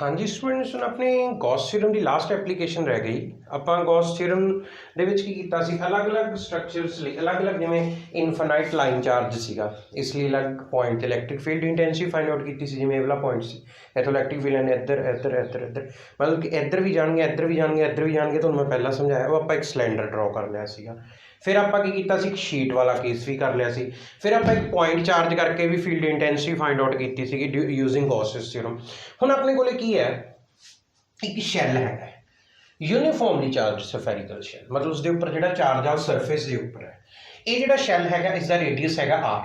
हाँ जी स्टूडेंट्स, ਹੁਣ ਆਪਣੀ ਗੌਸ ਥਿਊਰਮ ਦੀ ਲਾਸਟ ਐਪਲੀਕੇਸ਼ਨ ਰਹਿ ਗਈ। ਆਪਾਂ ਗੌਸ ਥਿਊਰਮ ਦੇ ਵਿੱਚ ਕੀ ਕੀਤਾ ਸੀ, ਅਲੱਗ-ਅਲੱਗ ਸਟਰਕਚਰਸ ਲਈ ਅਲੱਗ-ਅਲੱਗ, ਜਿਵੇਂ ਇਨਫਾਈਨਾਈਟ ਲਾਈਨ ਚਾਰਜ ਸੀਗਾ, ਇਸ ਲਈ ਅਲੱਗ point electric field intensity find out ਕੀਤੀ ਸੀ। ਜਿਵੇਂ ਇਹ ਵਾਲਾ ਪੁਆਇੰਟ ਸੀ, ਇੱਥੋਂ ਇਲੈਕਟ੍ਰਿਕ ਫੀਲਡ ਨੇ ਇੱਧਰ ਇੱਧਰ ਇੱਧਰ ਇੱਧਰ, ਮਤਲਬ ਕਿ ਇੱਧਰ ਵੀ ਜਾਣਗੇ, ਇੱਧਰ ਵੀ ਜਾਣਗੇ, ਇੱਧਰ ਵੀ ਜਾਣਗੇ। ਤੁਹਾਨੂੰ ਮੈਂ ਪਹਿਲਾਂ ਸਮਝਾਇਆ, ਉਹ ਆਪਾਂ ਇੱਕ ਸਿਲੰਡਰ ਡਰਾ ਕਰ ਲਿਆ ਸੀਗਾ। ਫਿਰ ਆਪਾਂ ਕੀ ਕੀਤਾ ਸੀ, ਇੱਕ ਸ਼ੀਟ ਵਾਲਾ ਕੇਸ ਵੀ ਕਰ ਲਿਆ ਸੀ। ਫਿਰ ਆਪਾਂ ਇੱਕ ਪੁਆਇੰਟ ਚਾਰਜ ਕਰਕੇ ਵੀ ਫੀਲਡ ਇੰਟੈਂਸਿਟੀ ਫਾਈਂਡ ਆਊਟ ਕੀਤੀ ਸੀਗੀ ਯੂਜ਼ਿੰਗ ਗੌਸਸ ਥਿਊਰਮ। ਹੁਣ ਆਪਣੇ ਕੋਲੇ ਕੀ ਹੈ, एक शैल है यूनीफॉर्मली चार्ज सफेरिकल शैल, मतलब उसके उपर जो चार्ज है सरफेस के उपर है। ये जो शैल है इसका रेडियस है आर,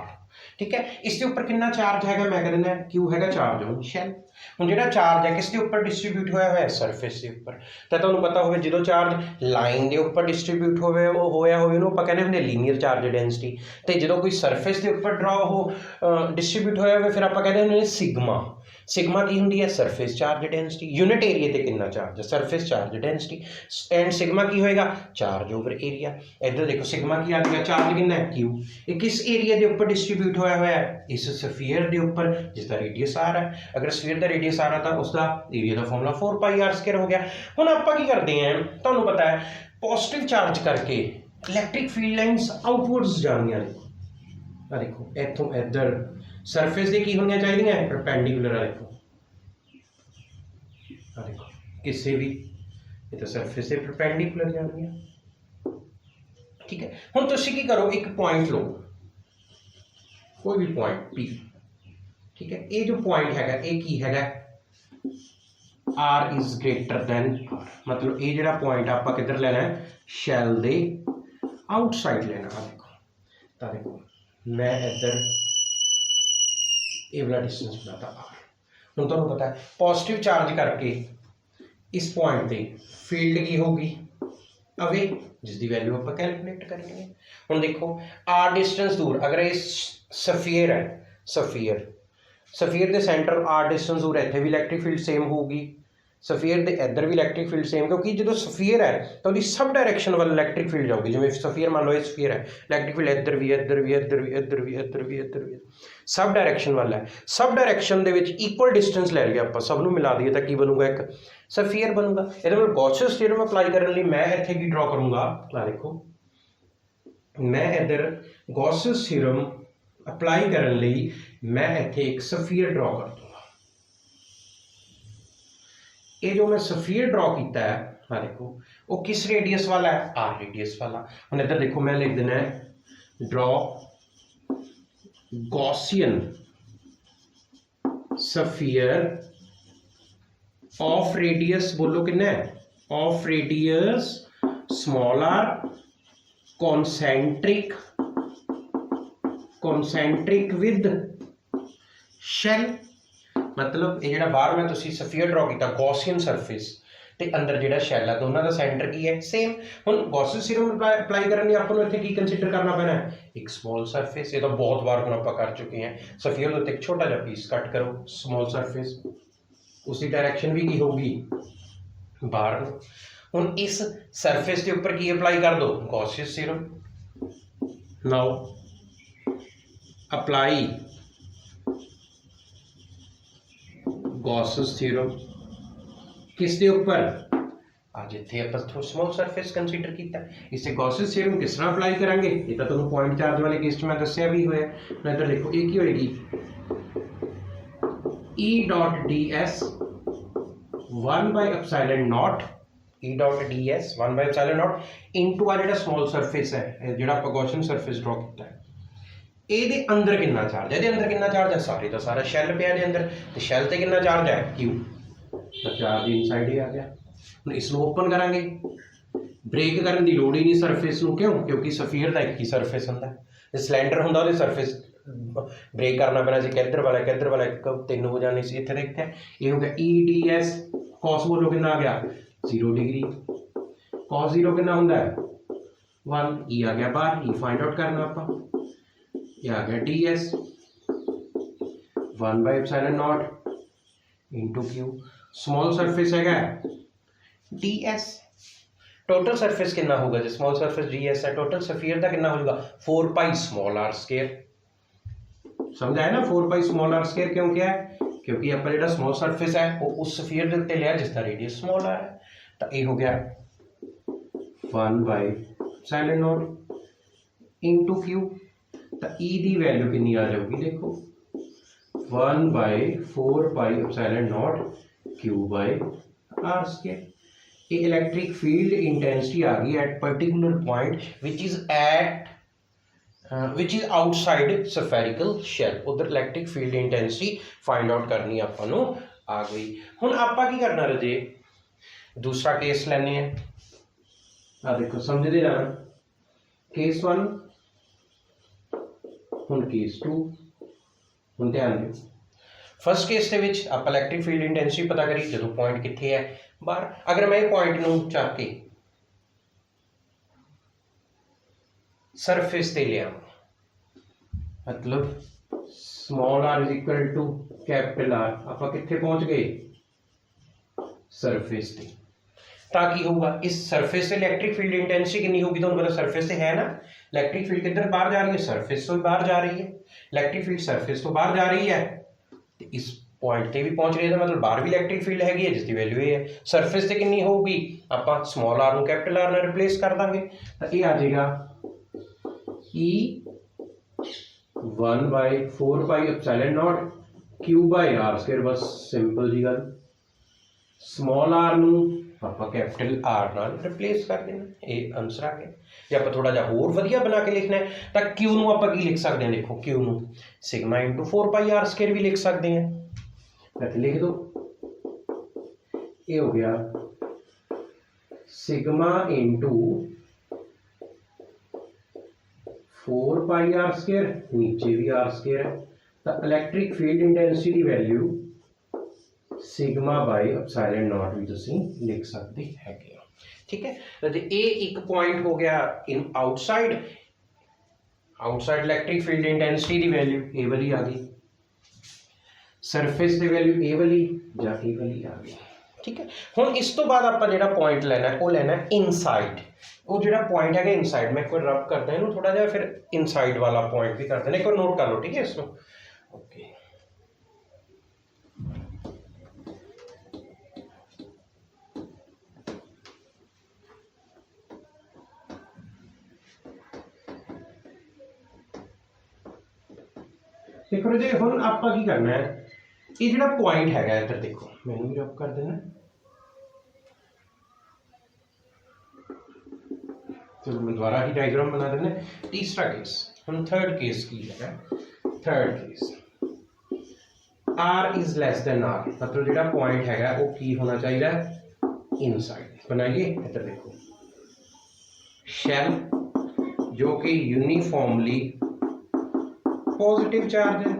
ठीक है। इसके उपर कितना चार्ज है, मैं कह देना क्यू है चार्ज ऑन शैल। ਹੁਣ ਜਿਹੜਾ ਚਾਰਜ ਹੈ ਕਿਸ ਦੇ ਉੱਪਰ ਡਿਸਟ੍ਰੀਬਿਊਟ ਹੋਇਆ ਹੋਇਆ, ਸਰਫੇਸ ਦੇ ਉੱਪਰ। ਤਾਂ ਤੁਹਾਨੂੰ ਪਤਾ ਹੋਵੇ ਜਦੋਂ ਚਾਰਜ ਲਾਈਨ ਦੇ ਉੱਪਰ ਡਿਸਟ੍ਰੀਬਿਊਟ ਹੋਵੇ, ਉਹ ਹੋਇਆ ਹੋਵੇ, ਉਹਨੂੰ ਆਪਾਂ ਕਹਿੰਦੇ ਹੁੰਦੇ ਲੀਨੀਅਰ ਚਾਰਜ ਡੈਂਸਿਟੀ। ਤੇ ਜਦੋਂ ਕੋਈ ਸਰਫੇਸ ਦੇ ਉੱਪਰ ਡਰਾ ਉਹ ਡਿਸਟ੍ਰੀਬਿਊਟ ਹੋਇਆ ਹੋਵੇ, ਫਿਰ ਆਪਾਂ ਕਹਿੰਦੇ ਹੁੰਦੇ ਸਿਗਮਾ। ਸਿਗਮਾ ਕੀ ਹੁੰਦੀ ਹੈ, surface charge density. Unit area ਤੇ ਕਿੰਨਾ ਚਾਰਜ ਹੈ, surface charge density. And sigma ਕੀ ਹੋਏਗਾ, ਚਾਰਜ ਓਵਰ ਏਰੀਆ। ਇੱਧਰ ਦੇਖੋ ਸਿਗਮਾ ਕੀ ਆ ਗਿਆ, ਚਾਰਜ ਕਿੰਨਾ ਹੈ, ਕਿਊ। ਇਹ ਕਿਸ ਏਰੀਆ ਦੇ ਉੱਪਰ ਡਿਸਟ੍ਰੀਬਿਊਟ ਹੋਇਆ ਹੋਇਆ ਹੈ, ਇਸ ਸਫੀਅਰ ਦੇ ਉੱਪਰ ਜਿਸ ਦਾ ਰੇਡੀਅਸ ਆਰ ਹੈ। ਅਗਰ ਸਫੀਅਰ ਦਾ ਰੇਡੀਅਸ ਆਰ ਹੈ ਤਾਂ उसका एरिया का फॉर्मूला 4πr² हो गया। हुण आपां की करते हैं, तुहानूं पता है पॉजिटिव चार्ज करके इलैक्ट्रिक फील्ड लाइनस आउटवर्ड्स जाणियां ने। आ देखो इत्थों इधर सरफेस दे की होणियां चाहीदियां, परपेंडिकुलर। आ देखो किसी भी ये तो सरफेस से परपेंडिकुलर जाणियां, ठीक है। हुण तुसीं की करो, एक पॉइंट लो, कोई भी पॉइंट P, ठीक है। ये जो पॉइंट है ये की है, r is greater than r, मतलब ये जो पॉइंट आप किधर लेना है, शैल दे आउटसाइड लेना। देखो देखो मैं इधर ये वाला डिस्टेंस बनाता आर। हम तुहानूं पता है पॉजिटिव चार्ज करके इस पॉइंट पे फील्ड की होगी अवे, जिसकी वैल्यू आप कैलकुलेट करेंगे। हम देखो आर डिस्टेंस दूर, अगर ये सफीयर है, सफीयर के सेंटर आर डिस्टेंस दूर, इत्थे भी इलैक्ट्रिक फील्ड सेम होगी, सफीयर के इधर भी इलैक्ट्रिक फील्ड सेम, क्योंकि जो सफीयर है तो उसकी सब डायरैक्शन वाल इलैक्ट्रिक फील्ड जाऊगी। जिवें सफीयर मान लो ये सफीयर है, इलैक्ट्रिक फील्ड इधर भी इधर भी इधर भी इधर भी इधर भी इधर भी सब डायरैक्शन वाल है। सब direction they which equal distance ले लिया, आप सब नूं मिला दिए तो की बनूगा, एक सफीयर बनूगा। इहदे नाल गॉसेस थ्योरम अप्लाई करने लई मैं इत्थे की ड्रॉ करूँगा, देखो मैं इधर गॉसेस थ्योरम अप्लाई करने लई मैं इत्थे एक सफीयर ड्रॉ कर दूँगा। ये जो मैं सफीयर ड्रॉ किया है, हाँ देखो वो किस रेडियस वाला है, आर रेडियस वाला। हम इधर देखो मैं लिख देना है draw Gaussian sphere of radius, बोलो कितना है, of radius small r, concentric with shell. मतलब ये जो बाहर मैं तुसी सफीयर ड्रॉ किया गॉसियन सरफेस ते अंदर जो शैल है, दोनों का सेंटर की है सेम। हुण गॉसेस थ्योरम अप्लाई करने आपको इत्थे की कंसीडर करना पैना है, एक स्मॉल सरफेस। ये तो बहुत बार हुण आपां कर चुके हैं। सफीयर के उत्ते एक छोटा जिहा पीस कट करो, स्मॉल सरफेस, उसकी डायरैक्शन भी की होगी बाहर। हुण इस सरफेस के उपर की अप्लाई कर दो, Gauss's theorem. Now apply Gauss's theorem किस दे उपर, आज इत्थे आपां स्मॉल सरफेस कंसीडर किया। इसे गॉसेस थ्योरम किस तरह अप्लाई करांगे, ये तो तुहानूं पॉइंट चार्ज वाले केस में दस्सिया भी होया। मैं इधर देखो ये की होएगी, E dot ds 1/ε0, E dot ds 1/ε0 into आ जिहड़ा स्मॉल सरफेस है, जिहड़ा आपां गॉसियन सरफेस ड्रॉ किया है, ਇਹਦੇ अंदर कितना चार्ज है, ਇਹਦੇ अंदर कितना चार्ज है, सारे का सारा शैल पिया ने अंदर, तो शैल ते कितना चार्ज है, क्यू। तो चार्ज इनसाइड ही आ गया। ਹੁਣ ਇਸ ਨੂੰ ओपन करांगे, ब्रेक करने की लोड़ ही नहीं सरफेस ਨੂੰ, क्यों, क्योंकि सफीयर का एक ही सरफेस ਹੁੰਦਾ है। सिलेंडर ਹੁੰਦਾ ਉਹਦੇ सरफेस ब्रेक करना पैना ਸੀ, किधर वाला एक तीन हो जाने से। इत्थे देखते ये हो गया E ds cos, बोलो कितना आ गया, 0 डिग्री। cos 0 कितना ਹੁੰਦਾ है, 1। E आ गया बाहर, E फाइंड आउट करना आपां, ये आ गया ds 1/ε0 into Q. Small surface है ds, टोटल सरफेस कितना होगा, जो स्मॉल सरफेस ds है, टोटल सफीयर का कितना होगा, 4π स्मॉल r²। समझ आया ना, 4π स्मॉल r²। क्यों क्या है, क्योंकि आप जो स्मॉल सरफेस है वो उस सफीयर के उत्ते लिया जिसका रेडियस स्मॉल है, तो ये हो गया 1/ε0 इंटू क्यू। तो ई की वैल्यू कितनी आ जाएगी, देखो 1/4πε0 Q/r²। ये इलैक्ट्रिक फील्ड इंटेंसिटी आ गई at particular point which is outside spherical shell. उधर electric field intensity find out करनी आपां आ गई। हुण आपां की करना रजे, दूसरा केस लैने हैं। देखो समझते जाना, केस 1 हुण केस 2। हुण ध्यान दो, फस्ट केस के विच आपां इलैक्ट्रिक फील्ड इंटेंसिटी पता करी जो पॉइंट कित्थे है बाहर। अगर मैं पॉइंट नूं चक के सरफेस ते लिया, मतलब small r is equal to capital R, आपां कित्थे पहुंच गए, सरफेस ते। ताकि होगा इस सरफेस से इलैक्ट्रिक फील्ड इंटेंसिटी कितनी होगी, तो पता सरफेस से है ना, इलैक्ट्रिक फील्ड किधर बाहर जा रही है, सरफेस तो बाहर जा रही है। इलैक्ट्रिक फील्ड सरफेस तो बाहर जा रही है, तो इस पॉइंट पे भी पहुंच रही है, तो मतलब बाहर भी इलैक्ट्रिक फील्ड हैगी है जिसकी वैल्यू ये है। सरफेस से कितनी होगी, आप स्मॉल r कैपिटल R ਨਾਲ रिप्लेस कर देंगे, तो ये आ जाएगा E 1/4πε0 Q/r²। बस सिंपल जी गल, स्मॉल r नूं ਆਪਾਂ कैपिटल R ਨਾਲ रिप्लेस कर देना, ये आंसर आ गया। जे आप थोड़ा जिहा होर वधिया बना के लिखना है तो Q नूं आप की लिख सकते हैं, देखो Q नूं सिग्मा इंटू 4πr² भी लिख सकते हैं। इत्थे लिख दो, ये हो गया सिग्मा इंटू 4πr², नीचे भी r² है, तो इलैक्ट्रिक फील्ड इंटेंसिटी की वैल्यू सिग्मा/ε0 भी तुसीं लिख सकते हैं। ठीक है, तो ये एक पॉइंट हो गया in outside electric field intensity की वैल्यू ए वाली आ गई, सरफेस की वैल्यू ए वाली या ए वाली आ गई। ठीक है, हुण इस तो बाद आपां जिहड़ा पॉइंट लेना है वो लेना है इनसाइड। वो जिहड़ा पॉइंट है इनसाइड, मैं एक बार रब करदा इहनूं थोड़ा जिहा, फिर इनसाइड वाला पॉइंट भी करते हैं, एक बार नोट कर लो। ठीक है, इसनूं ओके। देखो जी हुण आपां की करना है, ये जिहड़ा पॉइंट हैगा इधर देखो, मैनूं भी रब कर देना। चलो मैं दोबारा ही डायग्राम बना देना। तीसरा केस, हम थर्ड केस की है। Third case R is less than R, मतलब जिहड़ा पॉइंट हैगा वो की होना चाहिए, इनसाइड। बनाइए, इधर देखो शैल जो कि यूनिफॉर्मली पॉजिटिव चार्ज है,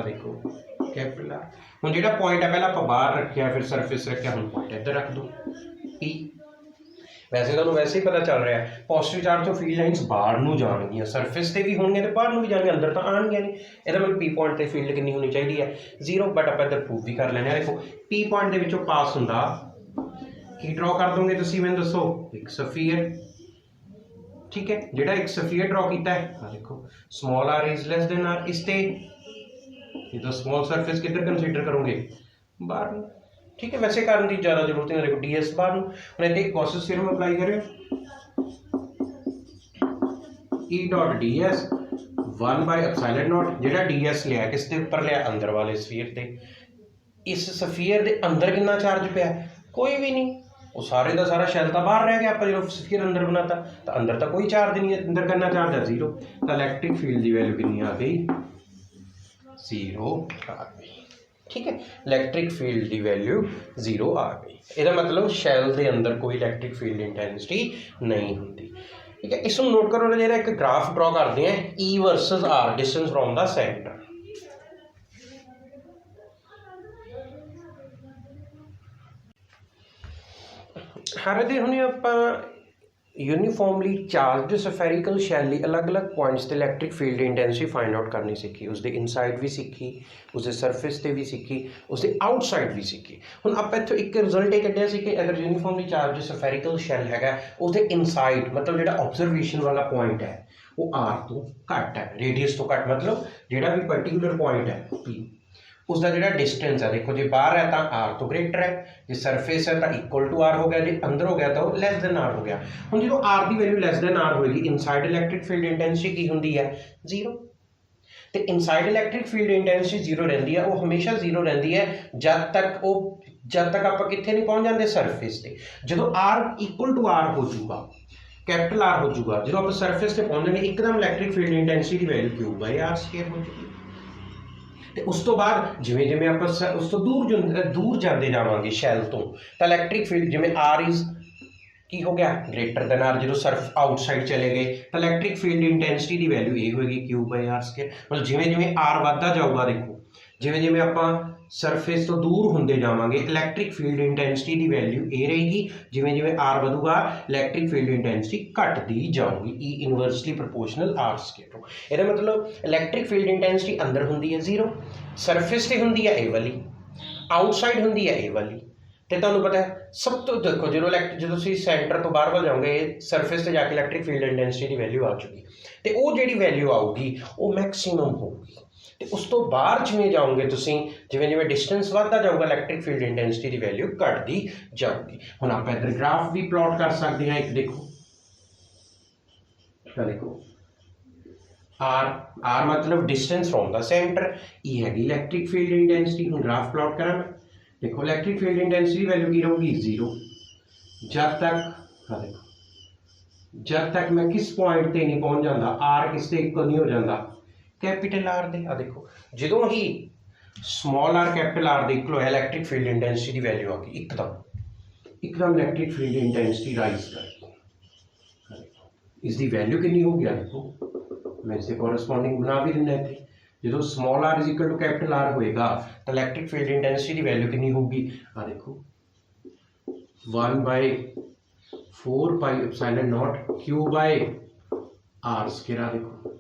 देखो कैपिटल R। हुण जिहड़ा पॉइंट है पहला आपां बाहर रखिया, फिर सरफेस रखिया, हुण पॉइंट इधर रख दो P। वैसे तो वैसे ही पता चल रहा है पॉजिटिव चार्ज तो फील्ड लाइन्स बाहर नूं जाणगियां, सरफेस ते भी होणगे ते बाहर नूं भी जाणगे, अंदर तो आउणगियां नहीं। इहदा मतलब P पॉइंट ते फील्ड कितनी होनी चाहिए है, 0। बट आपां इधर प्रूव भी कर लैणे। देखो P पॉइंट दे विचों पास हुंदा की ड्रॉ कर दोगे तुसीं, मैनूं दसो, एक सफीयर। ठीक है, जिहड़ा एक सफीयर ड्रॉ किया है, देखो small r is less than R। इस ते ये तो स्मॉल सरफेस किधर कंसीडर करोगे, बाहर। ठीक है, वैसे करने की ज़्यादा जरूरत नहीं, देखो ds बाहर नूं। हुण इत्थे गॉसेस थ्योरम अप्लाई करियो, E डॉट ds 1/ε0, जिहड़ा ds लिया किस दे उपर लिया, अंदर वाले स्फीयर ते। इस सफीयर दे अंदर कितना चार्ज पिया, कोई भी नहीं, वो सारे का सारा शैल तो बाहर रह गया। आप जो स्फीयर अंदर बनाता तो अंदर तो कोई चार्ज नहीं है, अंदर करना चार्ज है 0। तो इलैक्ट्रिक फील्ड की वैल्यू कितनी आ गई, 0 आ गई। ठीक है, इलैक्ट्रिक फील्ड की वैल्यू 0 आ गई। इसका मतलब शैल के अंदर कोई इलैक्ट्रिक फील्ड इंटेंसिटी नहीं होती। ठीक है, इसको नोट करो, जो एक ग्राफ ड्रॉ करते हैं E versus R, distance from the centre. हर दे हुणे आपां यूनीफॉर्मली चार्ज सफेरिकल शैल अलग अलग पॉइंट्स ते electric field intensity find out करनी सीखी, उसके इनसाइड भी सीखी, उसके सरफेस ते भी सीखी, उसके आउटसाइड भी सीखी। हुण आपां इत्थों एक रिजल्ट ये कढिया सी कि अगर यूनीफॉर्मली चार्ज सफेरिकल शैल हैगा उसके इनसाइड, मतलब जिहड़ा ऑब्जरवेशन वाला पॉइंट है वो आर तो घट है, रेडियस तो घट मतलब जिहड़ा भी पर्टिकुलर पॉइंट है पी उसका जिहड़ा डिस्टेंस है, देखो जो बाहर है तो आर तो ग्रेटर है, जो सरफेस है तो इक्वल टू आर हो गया, जो अंदर हो गया तो लैस दैन आर हो गया। हुण जो आर की वैल्यू लैस दैन आर होएगी इनसाइड इलैक्ट्रिक फील्ड इंटेंसिटी की हुंदी है 0, तो इनसाइड इलैक्ट्रिक फील्ड इंटेंसिटी 0 रहिंदी है, वो हमेशा 0 रहिंदी है जब तक आप कित्थे नहीं पहुंच जाते सरफेस ते। जो आर इक्वल टू आर हो जाऊगा, कैपिटल आर हो जाऊगा, जो आप सरफेस ते पहुंचेंगे एकदम इलैक्ट्रिक फील्ड इंटेंसिटी की value q by r square हो जाएगी। तो उस तो बाद जिमें जिमें आप उस तो दूर जाते जावांगे शैल तो इलैक्ट्रिक फील्ड जिमें आर इज की हो गया ग्रेटर दैन आर, जो सर्फ आउटसाइड चले गए तो इलैक्ट्रिक फील्ड इंटेंसिटी की वैल्यू ये होगी क्यू बाई आर स्क्वायर। मतलब जिमें जिमें आर बढ़ता जाऊगा, देखो जिमें जिमें आप सरफेस तो दूर होंगे जावांगे इलैक्ट्रिक फील्ड इंटेंसिटी की वैल्यू ये रहेगी, जिमें जिमें आर बढ़ूगा इलैक्ट्रिक फील्ड इंटेंसिटी घटती जाऊगी, ई इनवर्सली प्रोपोर्शनल आर स्क्वायर। ਇਹਦਾ मतलब इलैक्ट्रिक फील्ड इंटेंसिटी अंदर होंगी है 0, सरफेस से होंगी है ए वाली, आउटसाइड होंगी है ए वाली। तो तुहानूं पता है सब तो देखो जो सेंटर तो बाहर वाल जाओगे सरफेस से जाके इलैक्ट्रिक फील्ड इंटेंसिटी की वैल्यू आ चुकी, तो वो जी वैल्यू आऊगी वो मैक्सीमम होगी। तो उस तो बाहर जिमें जाओगे तुसीं जिमें जिमें डिस्टेंस बढ़ता जाऊगा इलैक्ट्रिक फील्ड इंटेंसिटी की वैल्यू घटती जाऊगी। हुण आप इधर ग्राफ भी प्लॉट कर सकते हैं, एक देखो आर मतलब डिस्टेंस फ्रॉम द सेंटर, ई हैगी इलैक्ट्रिक फील्ड इंटेंसिटी। हुण ग्राफ प्लॉट करा मैं, देखो इलैक्ट्रिक फील्ड इंटेंसिटी वैल्यू की रहूगी 0 जब तक मैं किस पॉइंट ते नहीं पहुंच जाता, आर किस ते इक्वल नहीं हो जाता कैपिटल आर दे। देखो जो ही स्मॉल आर कैपिटल आर दे इक्वल है इलैक्ट्रिक फील्ड इंटेंसिटी की वैल्यू आ गई एकदम इलैक्ट्रिक फील्ड इंटेंसिटी राइज कर इसकी वैल्यू कितनी हो गया, देखो मैं इसे कॉरस्पॉन्डिंग बना भी दिना इतने। जो small r is equal to capital r होएगा तो इलैक्ट्रिक फील्ड इंटेंसिटी की वैल्यू कितनी होगी, देखो 1/4 pi epsilon naught q by r square. देखो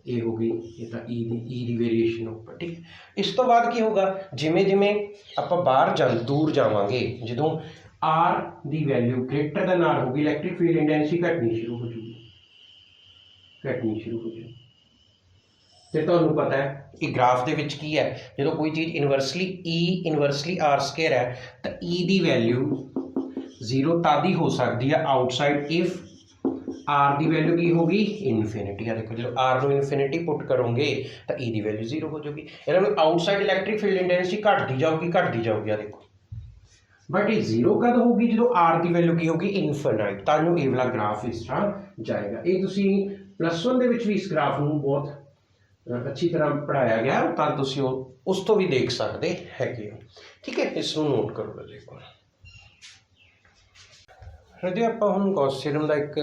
ये होगी ये तो ई दी वेरीएशन ऊपर, ठीक। इस तो बाद की होगा जिमें जिमें आप बाहर दूर जावांगे जो r the value greater than r होगी इलैक्ट्रिक फील्ड इंटेंसिटी घटनी शुरू हो जाएगी तो तुहानूं पता है कि ग्राफ दे विच की है जो कोई चीज़ इनवर्सली आर स्क्वायर है तो ई दी वैल्यू 0 तद ही हो सकती है आउटसाइड इफ आर की वैल्यू की होगी इनफिनिटी। देखो जो आर को इनफिनिटी पुट करोगे तो ई की वैल्यू 0 हो जाएगी, यानी आउटसाइड इलैक्ट्रिक फील्ड इंटेंसिटी घटती जाऊगी। देखो बट ये 0 कद होगी जो आर की वैल्यू की होगी इनफिनाइट, तानू ये वाला ग्राफ इस तरह जाएगा। ये तुसी +1 दे विच भी इस ग्राफ को बहुत अच्छी तरह पढ़ाया गया तो तुसी उस तो भी देख सकते हैं, ठीक है। इसको नोट करो जी। जी आप हम गॉस थ्योरम का एक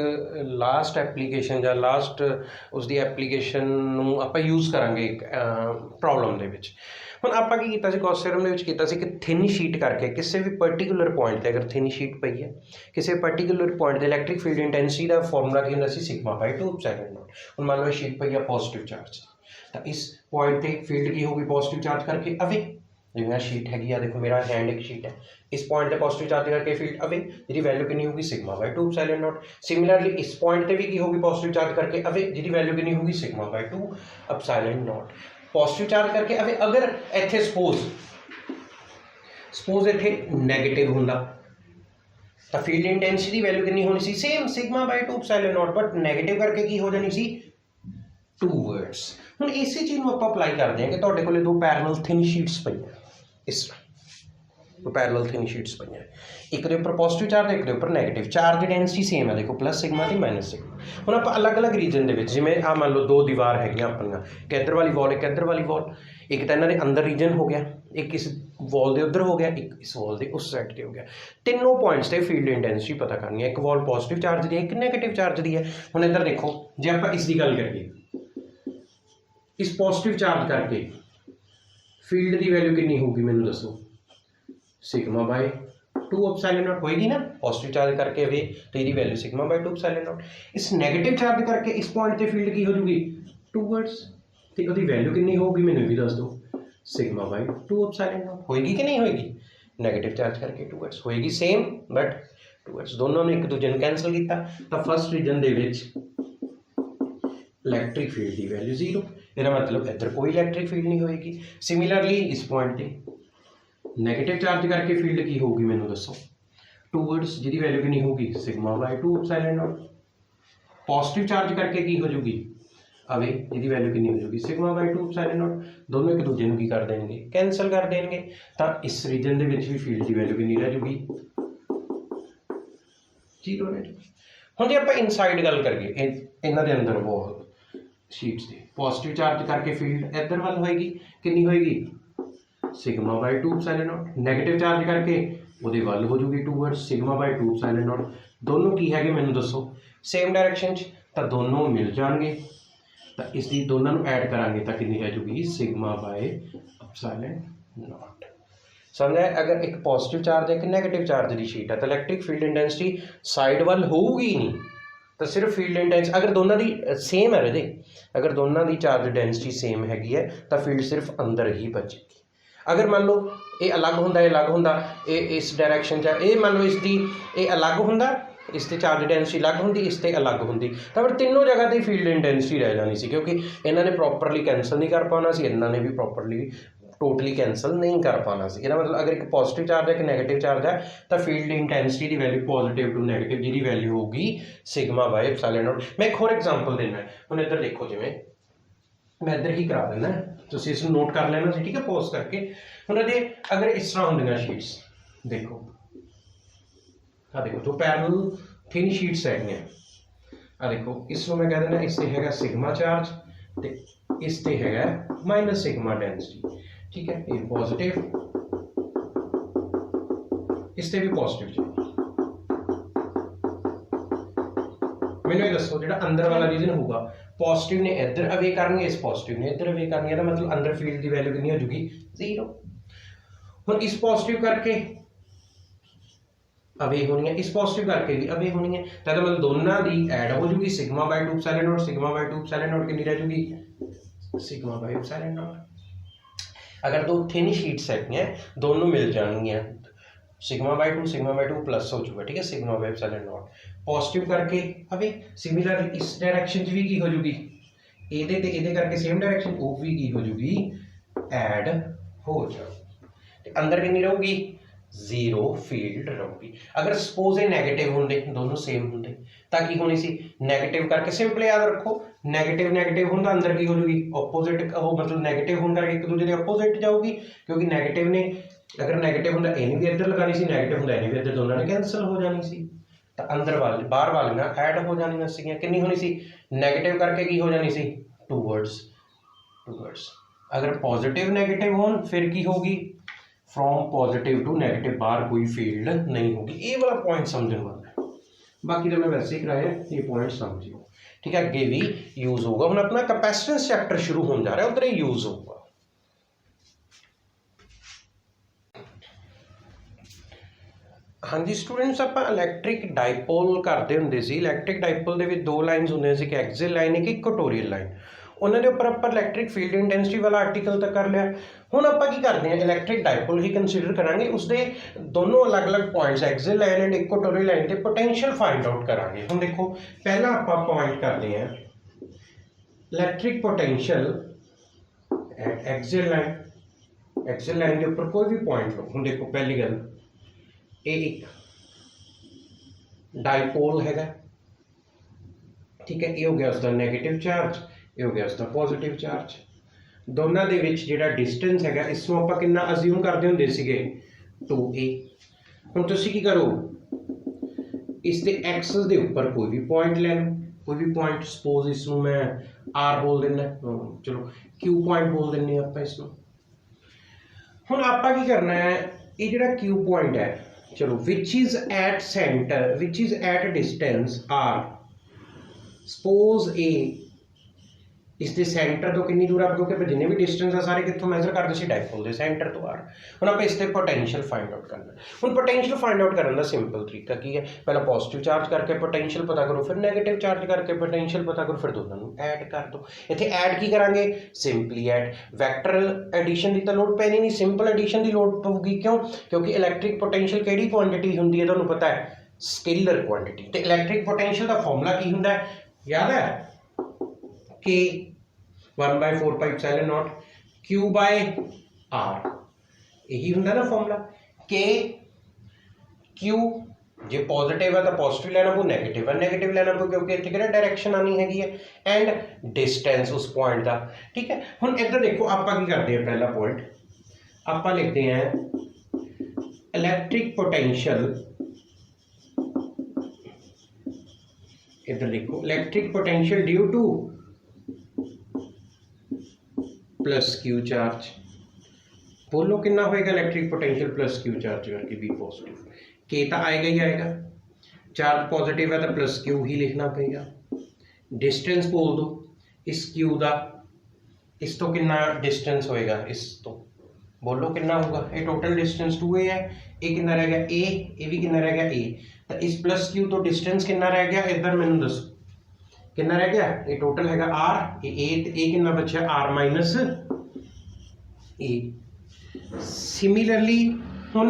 लास्ट एप्लीकेशन या लास्ट उसकी एप्लीकेशन आप यूज़ करांगे एक प्रॉब्लम के विच। हुण आपां की कीता सी गॉस थ्योरम दे विच कीता सी कि थिन शीट करके किसी भी पर्टिकुलर पॉइंट ते अगर थिन शीट पई है किसी पर्टिकुलर पॉइंट ते इलैक्ट्रिक फील्ड इंटेंसिटी का फॉर्मूला की हुंदा सी σ/2 एप्सिलॉन नॉट। हुण मान लो शीट पई है पॉजिटिव चार्ज, तो इस पॉइंट ते फील्ड की होगी पॉजिटिव चार्ज करके अवे, जिवें शीट हैगी आ देखो मेरा हैंड एक शीट है, इस पॉइंट पे पॉजिटिव चार्ज करके फील्ड अवे जिहदी वैल्यू कितनी होगी σ/2 एप्सिलॉन नॉट। सिमिलरली इस पॉइंट पे भी की होगी पॉजिटिव चार्ज करके अवे जिहदी वैल्यू कितनी होगी σ/2 एप्सिलॉन नॉट। पॉजिटिव चार्ज करके अवे अगर इत्थे सपोज इत्थे नैगेटिव हुंदा तो फील्ड इंटेंसिटी वैल्यू कितनी होनी सी same σ/2 epsilon naught, but negative करके की हो जानी सी टूवर्ड्स। हुण इसी चीज़ को आप अप्लाई करते हैं कि तुहाडे कोले दो पैरेलल थिन शीट्स पई इस तरह पैरेलल थिन शीट्स पई हैं, एक दे उपर पॉजिटिव चार्ज एक दे उपर नैगेटिव चार्ज डेंसिटी सेम है, देखो +σ ते -σ। हुण आप अलग अलग रीजन दे विच जिवें आ मान लो दो दीवार हैगियां अपनियां, एक इधर वाली वॉल एक इधर वाली वॉल, एक तो इन्हां दे अंदर रीजन हो गया, एक इस वॉल के उधर हो गया, एक इस वॉल के उस साइड से हो गया। तीनों पॉइंट्स से फील्ड इंटेंसिटी पता करनी है, एक वॉल पॉजिटिव चार्ज की है एक नैगेटिव चार्ज की है। हुण इधर देखो जे आप इसकी गल करिए इस पॉजिटिव चार्ज करके फील्ड की वैल्यू कितनी होगी मैनूं दसो, σ/2 एप्सिलॉन नॉट होएगी ना, पॉजिटिव चार्ज करके वे तो ये वैल्यू σ/2 एप्सिलॉन नॉट। इस नैगेटिव चार्ज करके इस पॉइंट पे फील्ड की हो जाएगी टूवर्ड्स, तो उसकी वैल्यू कितनी होगी मैनूं भी दस दो, σ/2 एप्सिलॉन नॉट होएगी कि नहीं होएगी, नैगेटिव चार्ज करके टूवर्ड्स होएगी सेम बट टूवर्ड्स, दोनों ने एक दूजे को कैंसल किया। तो फर्स्ट रीजन दे विच इलैक्ट्रिक फील्ड की वैल्यू 0, ਇਹਦਾ मतलब इधर कोई इलैक्ट्रिक फील्ड नहीं होएगी। सिमिलरली इस पॉइंट ਤੇ नैगेटिव चार्ज करके फील्ड की होगी मैनू दसो, टूवर्ड्स जिहदी वैल्यू कितनी होगी sigma by 2 epsilon not. Positive charge करके की हो जूगी अवे, जिहदी वैल्यू कितनी हो जूगी सिग्मा बाय 2 एप्सिलॉन नॉट। दोनों एक दूजे की कर देंगे, कैंसल कर देंगे, तो इस रीजन के भी फील्ड की वैल्यू कितनी रह जूगी 0 रह जूगी। हुण जे आपां इनसाइड गल करिए इन्हां दे अंदर बहुत शीट्स की पॉजिटिव चार्ज करके फील्ड इधर वाल होएगी, कितनी होएगी sigma by 2 epsilon naught. Negative charge करके ਉਹਦੇ ਵੱਲ हो जूगी towards sigma by 2 epsilon naught. दोनों की है मैनू दसो सेम डायरैक्शन च, तो दोनों मिल जाएंगे, तो इसकी दोनों ऐड करांगे तो कितनी रह जूगी सिग्मा बाय एप्सिलॉन नॉट। समझ आया? अगर एक पॉजिटिव चार्ज है एक नैगेटिव चार्ज की शीट है तो इलैक्ट्रिक फील्ड इंटेंसिटी साइड वाल होगी नहीं, तो सिर्फ फील्ड इंटेंस अगर दोनों की सेम है रहे, अगर दोनों की चार्ज डेंसिटी सेम हैगी है तो फील्ड सिर्फ अंदर ही बचेगी। अगर मान लो ये अलग होंदा ये अलग होंदा, ये इस डायरैक्शन ये मान लो इसकी ये अलग होंदा, इससे चार्ज डेंसिटी अलग होंदी, इससे अलग होंदी, तो फिर तीनों जगह की फील्ड इंटेंसिटी रह जानी सी, क्योंकि इन्होंने प्रॉपरली कैंसल नहीं कर पाना सी, इन्होंने भी प्रॉपरली टोटली कैंसल नहीं कर पाना सी। मतलब अगर एक पॉजिटिव चार्ज है एक नैगेटिव चार्ज है तो फील्ड इंटेंसिटी की वैल्यू पॉजिटिव टू नैगेटिव जी वैल्यू होगी सिग्मा बाय एप्सिलॉन नॉट। मैं एक होर एग्जाम्पल देना है, हुण इधर देखो, जिवें मैं इधर ही करा देना, तुसीं इस नोट कर लेना सी, ठीक है, पॉज करके। हुण ये अगर इस तरह होंदियां शीट्स, देखो आ देखो जो पैरेलल थिन शीट्स है, आ देखो इसको मैं कह देना इससे हैगा सिग्मा चार्ज तो इससे हैगा माइनस सिग्मा डेंसिटी, ठीक है, ये पॉजिटिव इससे भी पॉजिटिव जी। मैंने ये दसो जो अंदर वाला रीजन होगा पॉजिटिव ने इधर अवे करनी, इस पॉजिटिव ने इधर अवे करनी है, मतलब अंदर फील्ड की वैल्यू कितनी हो जूगी 0। हुण इस पॉजिटिव करके अवे होनी है, इस पॉजिटिव करके भी अवे होनी है, तो मतलब दोनों की ऐड हो जूगी sigma by 2 epsilon naught. Sigma by 2 epsilon naught कितनी रह जूगी सिग्मा बाय एप्सिलॉन नॉट। अगर दो थिन शीट्स है दोनों मिल जाएंगी, सिग्मा बाय 2 प्लस हो चुका, ठीक है, sigma by epsilon not. Positive करके अवे सिमिलर इस डायरैक्शन भी की हो जूगी, ਇਹਦੇ ਤੇ ਇਹਦੇ करके सेम डायरैक्शन वो भी की हो जूगी ऐड हो जाए, अंदर कितनी रहूगी 0 फील्ड रहूगी। अगर सपोज ये नैगेटिव होंगे दोनों सेम होंगे तो की होनी सी नैगेटिव करके सिंपल याद रखो नैगेटिव नैगेटिव होंगे अंदर की हो जूगी ऑपोजिट, वो मतलब नैगेटिव होंगे एक दूसरे के ऑपोजिट जाऊगी, क्योंकि नैगेटिव ने अगर नैगेटिव होंगे इन्हें भी इधर लगानी सी, नैगेटिव होंगे इन्हें भी इधर, दोनों ने कैंसल हो जानी सी, तो अंदर वाले बाहर वालियां ऐड हो जानियां सीगियां। कितनी होनी सी नैगेटिव करके की हो जानी सी टूवर्ड्स। अगर पॉजिटिव नैगेटिव हो फिर की होगी फ्रॉम पॉजिटिव टू नैगेटिव, बाहर कोई फील्ड नहीं होगी। ये वाला पॉइंट समझने वाला है, बाकी तो मैं वैसे ही कराया, ये पॉइंट समझियो, ठीक है। अगे भी यूज होगा, हम अपना कैपेसिटेंस चैप्टर शुरू होने जा रहा है, उधर ही यूज होगा। हाँ जी स्टूडेंट्स, आप इलैक्ट्रिक डाइपोल करते होंगे सी। इलैक्ट्रिक डाइपोल के दो लाइन्स होंगे सी, एक एक्सियल लाइन एक इक्वेटोरियल लाइन। उन्होंने उपर आप इलैक्ट्रिक फील्ड इंटेंसिटी वाला आर्टिकल तक कर लिया। हुण आप की करते हैं इलैक्ट्रिक डाइपोल ही कंसीडर करांगे, उसके दोनों अलग अलग points axial line and equatorial line के पोटेंशियल फाइंड आउट करांगे। हुण देखो पहला आप पॉइंट करते हैं electric potential at axial line के उपर कोई भी पॉइंट लो। हुण देखो पहली गल एक डाइपोल है, ठीक है, ये हो गया उसका नैगेटिव चार्ज, ये हो गया उसका पॉजिटिव चार्ज। दोनों के विच जिहड़ा डिस्टेंस है इसनों आपां कितना अज्यूम करते होंदे सीगे 2a। हुण तुसीं की करो इसके एक्सिस के उपर कोई भी पॉइंट ले लो, कोई भी पॉइंट, सपोज इसनों मैं R बोल देना, चलो Q पॉइंट बोल देने आपां इसनों। हुण आपां की करना है ये जिहड़ा Q पॉइंट है, चलो which is at centre, which is at distance R, suppose A इसके सेंटर तो कितनी दूर है, क्योंकि जिन्हें भी डिस्टेंस है सारे कितों मैजर करते सी डाइपोल के सेंटर तो R। हुण आप इसके पोटेंशियल फाइंड आउट करना। हुण पोटेंशियल फाइंड आउट करने का सिंपल तरीका की है, पहला पॉजिटिव चार्ज करके पोटेंशियल पता करो, फिर नैगेटिव चार्ज करके पोटेंशियल पता करो, फिर दोनों ऐड कर दो। इत्थे ऐड की करांगे सिंपली ऐड, वैक्टर एडिशन की तो लोड़ पैनी नहीं, सिंपल एडिशन की लोड़ पऊगी। क्यों? क्योंकि इलैक्ट्रिक पोटेंशियल किहड़ी क्वांटिटी हुंदी है तुहानूं पता है, स्केलर क्वांटिटी। तो इलैक्ट्रिक पोटेंशियल का फॉर्मूला की हुंदा है याद है, K 1/4πε0 Q/R यही ਹੁੰਦਾ ना फॉर्मूला K Q जे पॉजिटिव है तो पॉजिटिव लेना पू नैगेटिव है नेगेटिव लेना पू क्योंकि इतने कि डायरैक्शन आनी हैगी है एंड डिस्टेंस उस पॉइंट का ठीक है। हुण इधर देखो आप करते हैं पहला पॉइंट आप लिखते हैं इलैक्ट्रिक पोटेंशियल इधर देखो electric potential due two plus Q charge बोलो कितना होएगा electric potential plus Q charge करके बी पॉजिटिव के तो आएगा ही आएगा चार्ज पॉजिटिव है तो प्लस क्यू ही लिखना पड़ेगा डिस्टेंस बोल दो इस क्यू का इस तो कितना डिस्टेंस होएगा इस तो बोलो कितना होगा ये टोटल डिस्टेंस 2a है ये कितना रह गया a ये भी कितना रह गया a तो इस प्लस क्यू तो डिस्टेंस कितना रह गया इधर मैंने दसो कितना रह गया ये टोटल हैगा r ये a कितना बचा r माइनस a सिमिलरली हुन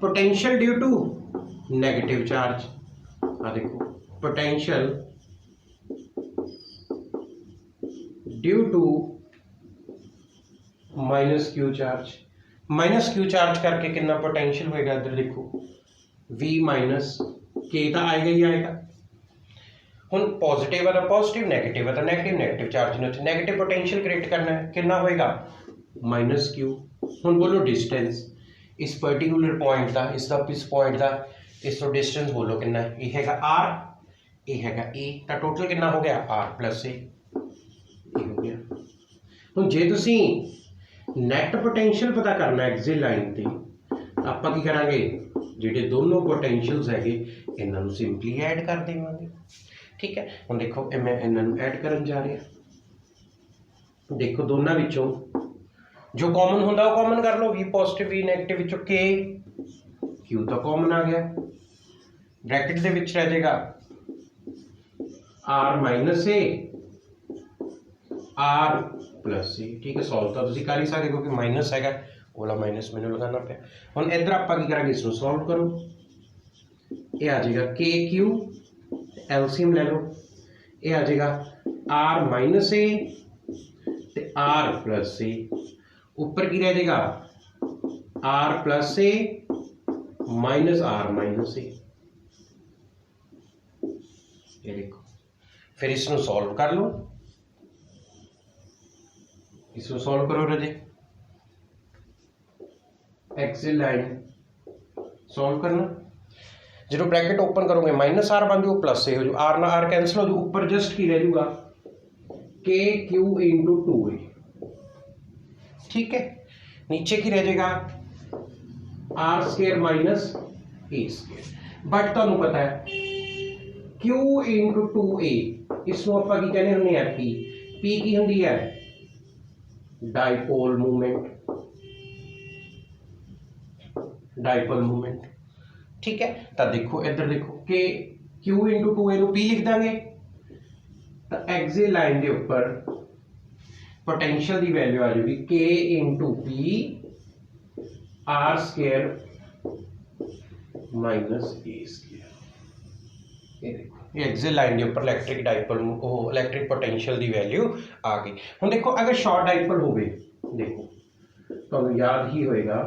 potential due to negative charge आ देखो potential due to minus Q charge करके कितना पोटेंशियल होएगा इधर देखो v माइनस के तो आएगा ही आएगा हुन पॉजिटिव है तो पॉजिटिव नेगेटिव है तो नेगेटिव चार्ज ने नेगेटिव पोटेंशियल क्रिएट करना है कितना होएगा माइनस क्यू हुन बोलो डिस्टेंस इस पर्टिकुलर पॉइंट का इस पॉइंट का इस तो डिस्टेंस बोलो कितना है ये हैगा r ये हैगा a तो टोटल कितना हो गया r प्लस a ये हो गया हुन जे तुसी नैट पोटेंशियल पता करना एक्सिल लाइन ते ਆਪਾਂ ਕੀ ਕਰਾਂਗੇ ਜਿਹੜੇ ਦੋਨੋਂ पोटेंशियल्स ਹੈਗੇ ਇਹਨਾਂ ਨੂੰ ਸਿੰਪਲੀ ਐਡ ਕਰ ਦੇਵਾਂਗੇ ठीक है। ਹੁਣ ਦੇਖੋ मैं ਇਹਨਾਂ ਨੂੰ ਐਡ ਕਰਨ ਜਾ ਰਿਹਾ देखो दोनों ਵਿੱਚੋਂ जो कॉमन होंगे वो कॉमन कर लो v पॉजिटिव v नैगेटिव विचों k q तो कॉमन आ गया ब्रैकेट दे विच रह जाएगा r minus a r plus c ठीक है सॉल्व तो तुम कर ही सकते क्योंकि माइनस है वाला माइनस मैंने लगाना पे हम इधर आप करेंगे इसको सॉल्व करो ये आ जाएगा के क्यू एलसीएम ले लो ये आ जाएगा r minus a r plus c ऊपर की रह जाएगा r plus a minus r minus a ये देखो फिर इसको सॉल्व कर लो इसको सॉल्व करो रजे एक्सिल लाइन सॉल्व करना जो ब्रैकेट ओपन करोगे माइनस आर बन जाओ प्लस ए हो जाओ आर ना आर कैंसिल हो जाओ ऊपर जस्ट की रह जाऊगा के क्यू इंटू 2a ठीक है नीचे की रह जाएगा r square minus A square but तुहानू पता है क्यू इंटू 2a इसको आप की कहने होंगे पी पी की होंगी है डाइपोल मूवमेंट ठीक है। तो देखो इधर देखो कि क्यू इंटू 2a नू पी लिख देंगे तो एक्सिल लाइन के ऊपर पोटेंशियल की वैल्यू आ जाएगी के into P R square minus ए स्क्वायर ये देखो ये एक्सिल लाइन के ऊपर इलैक्ट्रिक डाइपोल इलैक्ट्रिक पोटेंशियल की वैल्यू आ गई। हम देखो अगर शॉर्ट डाइपोल हो देखो तो याद ही होएगा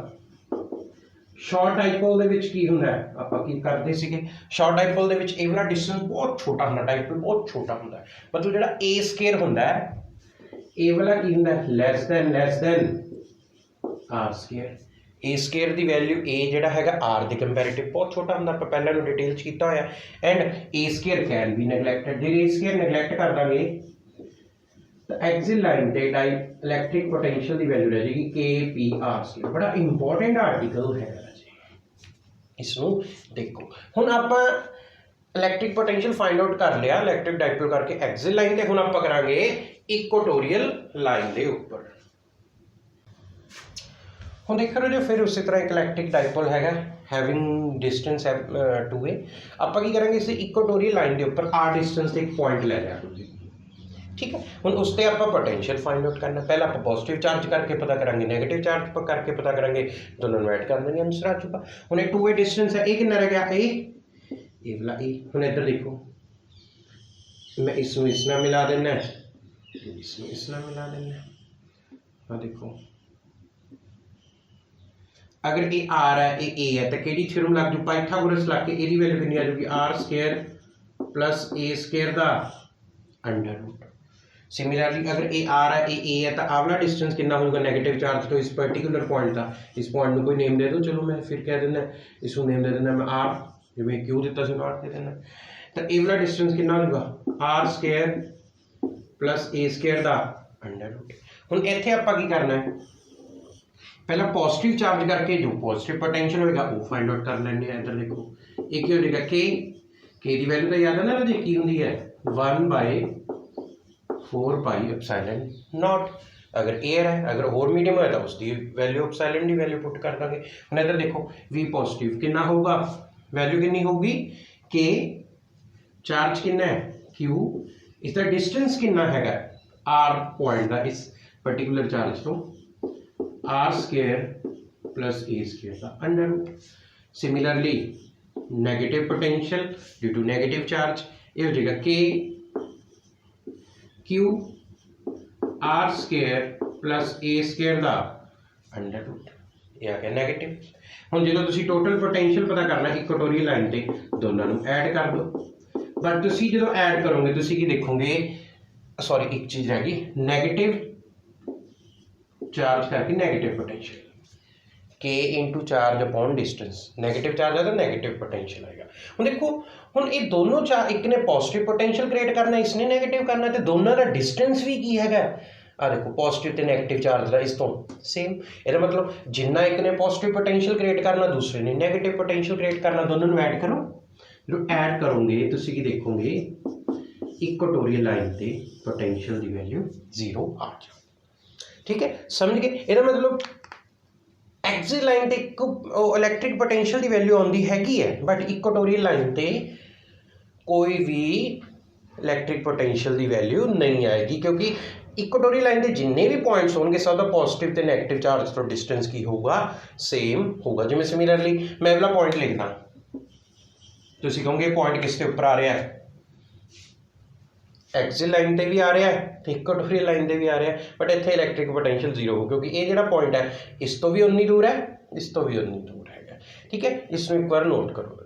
शॉर्ट डाइपोल दे विच की हुंदा है आपां की करदे सीगे शॉर्ट डाइपोल दे विच ए वाला डिस्टेंस बहुत छोटा हुंदा डाइपोल बहुत छोटा हुंदा है मतलब जेड़ा ए स्क्वायर हुंदा है ए वाला की हुंदा है less than r square a square की वैल्यू ए जेड़ा हैगा आर दी कंपैरेटिव बहुत छोटा हुंदा आपां पहले नु डिटेल च कीता होया and A square can be neglected J A square neglect कर दांगे तो एक्सिल लाइन पे इलैक्ट्रिक पोटेंशियल की वैल्यू रह जाएगी के पी आर स्क्वायर बड़ा इंपॉर्टेंट आर्टिकल है इसनू देखो हुण आप इलैक्ट्रिक पोटेंशियल फाइंड आउट कर लिया इलैक्ट्रिक डाइपोल करके एक्सिल लाइन ते हुण आप करांगे इक्वेटोरियल लाइन दे ऊपर हुण देख रहे हो फिर उसी तरह एक इलैक्ट्रिक डाइपोल हैगा हैविंग डिस्टेंस 2a आप की करेंगे इसे इक्वेटोरियल लाइन के ऊपर r डिस्टेंस एक पॉइंट ले लिया ठीक है। हुण उस ते आपां पोटेंशियल फाइंड आउट करना पहले आप पॉजिटिव चार्ज करके पता करांगे नेगेटिव चार्ज करके पता करांगे दोनों नोट कर देंगे आंसर आ चुका। हुण 2a डिस्टेंस है ये कितना रह गया ए वाला ए हुण इधर देखो मैं इसमें इसना मिला देना इसमें इस नाल मिला देना। हाँ देखो, अगर ये आर है ये ए है तो कि थ्योरम लग जू पाइथागोरस लग के ये वैल्यू कितनी आ जाएगी आर स्केयर प्लस ए स्केयर का अंडर रूट। सिमिलरली अगर ए आर है ए है तो आवाला डिस्टेंस कितना होगा नेगेटिव चार्ज तो इस पर्टिकुलर पॉइंट का, इस पॉइंट में कोई नेम दे दो, चलो मैं फिर कह देना इसको नेम दे देना मैं आर, जिवें क्यू दिता सी नॉट दे देना। तो ए वाला डिस्टेंस कितना होगा आर स्केयर प्लस ए स्केयर का अंडर रूट। हुण इत्थे आपां की करना है, पहला पॉजिटिव चार्ज करके जो पॉजिटिव पोटेंशियल होगा वो फाइंड आउट कर लेंगे। इधर देखो एक हो जाएगा के की वैल्यू तो याद है ना राजे की होंगी है 1/4 पाई एप्सिलॉन नॉट। अगर एयर है अगर होर मीडियम है तो उसकी वैल्यू एप्सिलॉन की वैल्यू पुट कर देंगे। हम इधर देखो वी पॉजिटिव कितना होगा वैल्यू कितनी होगी के, चार्ज कितना है क्यू, इसका डिस्टेंस कितना है आर पॉइंट का इस पर्टिकुलर चार्ज तो आर स्केयर प्लस ए स्केयर का under root. Similarly negative potential due to negative charge ये हो जाएगा के क्यू आर स्केयर प्लस ए स्केयर का अंडर रूट, ये आ गया नेगेटिव। हुण जो तुसीं टोटल पोटेंशियल पता करना इक्वेटोरियल लाइन ते दोनों नूं ऐड कर दो, बट तुसीं जो ऐड करोगे तुसीं की देखोगे सॉरी एक चीज़ हैगी नेगेटिव चार्ज करके नेगेटिव पोटेंशियल के into charge upon distance, negative charge है तो नेगेटिव पोटेंशियल आएगा। हम देखो हम ये दोनों एक ने पॉजिटिव पोटेंशियल क्रिएट करना इसने नेगेटिव करना तो दोनों का डिस्टेंस भी की है आ देखो पॉजिटिव तो नेगेटिव चार्ज का इस तो सेम, ये मतलब जिन्ना एक ने पॉजिटिव पोटेंशियल क्रिएट करना दूसरे ने नेगेटिव पोटेंशियल क्रिएट करना, दोनों ऐड करो। जो ऐड करोगे तुसीं की देखोगे इक्वेटोरियल लाइन ते पोटेंशियल की वैल्यू 0 आ जाए। ठीक है समझ गए, ਇਹਦਾ मतलब एक्सिस लाइन ते एक इलैक्ट्रिक पोटेंशियल की वैल्यू आती हैगी है बट इक्वेटोरियल लाइन ते कोई भी इलैक्ट्रिक पोटेंशियल की वैल्यू नहीं आएगी क्योंकि इक्वेटोरियल लाइन के जिन्ने भी पॉइंट्स होंगे सब पॉजिटिव तो नैगेटिव चार्ज तो डिस्टेंस की होगा सेम होगा। जिवें सिमिलरली मैं वाला पॉइंट लिखना तुसीं कहोगे पॉइंट किसके ऊपर आ रहा है एक्सिस लाइन ते भी आ रहा है तो इक्वेटोरियल लाइन ते भी आ रहा है बट इत्थे इलैक्ट्रिक पोटेंशियल 0 हो क्योंकि ये जो पॉइंट है इस तो भी उन्नी दूर है इस तो भी उन्नी दूर है। ठीक है इसमें एक बार नोट करो।